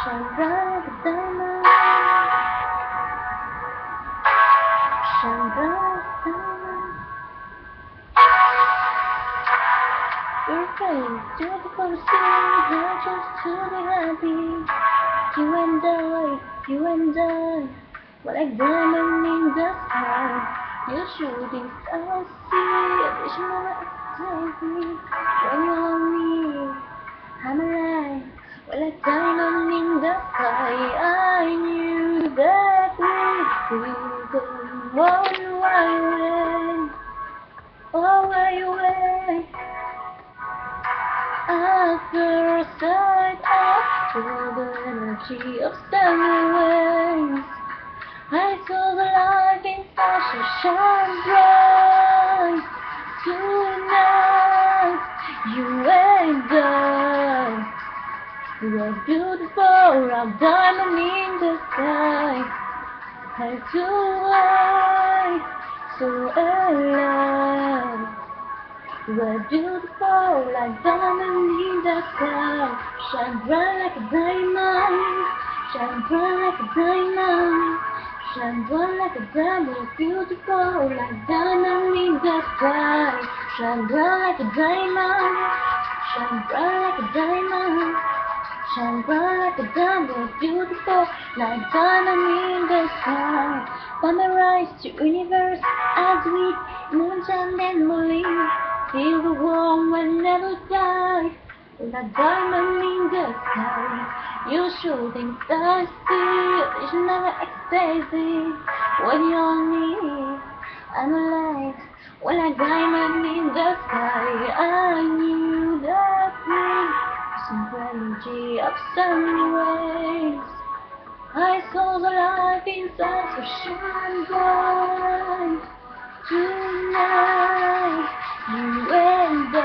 Shine bright like a diamond. Shine bright like a diamond. Your face, beautiful to see, you're just to be happy. You and I, we're like diamond in the sky. You're shooting stars, see, a vision of ecstasy. When you're on me, I'm alive, we're like diamond in the sky. I knew that we'd be the one way, oh, way away. At first sight, I feel the energy of summer waves. I saw the light in flashes shine bright. Tonight, you and I, we're beautiful, a diamond in the sky. I so alive. We're beautiful like diamond in the sky. Shine bright like a diamond. Shine bright like a diamond. Shine bright like a diamond. Beautiful like diamond in the sky. Shine bright like a diamond. Shine bright like a diamond. Shine bright like a diamond. Beautiful like diamond in the sky. Memorize the universe as we moonshine and believe. Feel the warmth and never die. With a diamond in the sky, you shooting stars, see, vision never ecstasy. When you're on me, I'm alive. When a diamond in the sky, I knew that we some energy of sun rays. I saw the light inside, so shine bright. Tonight, you and I,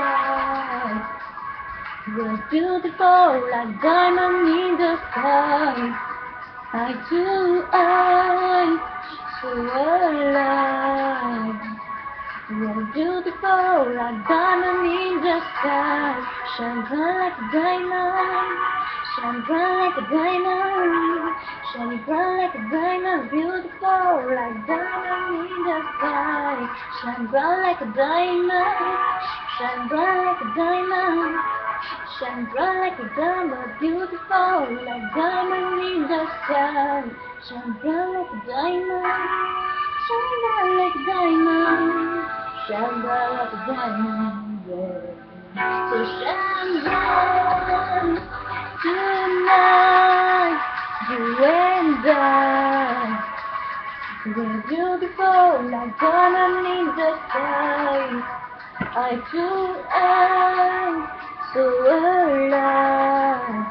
we're beautiful like diamond in the sky. I so alive. We're beautiful like diamond in the sky. Shine bright like a diamond. Shine bright like a diamond. Shine bright like a diamond. Beautiful like diamond in the sky. Shine bright like a diamond. Shine bright like a diamond. Shine bright like a diamond. Beautiful like diamond in the sky. Shine bright like a diamond. Shine bright like a diamond. Shine bright like a diamond, yeah. So shine bright tonight, you and I. We're beautiful like diamond in the sky. I so alive.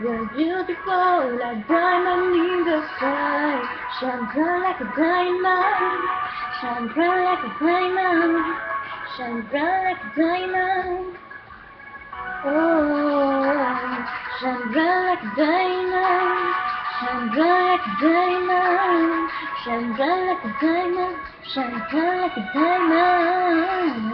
We're beautiful like diamond in the sky. Shine bright like a diamond. Shine bright like a diamond. Shine bright like a diamond. Oh, shine bright like a diamond. Shine bright like a diamond. Shine bright like a diamond. Shine bright like a diamond.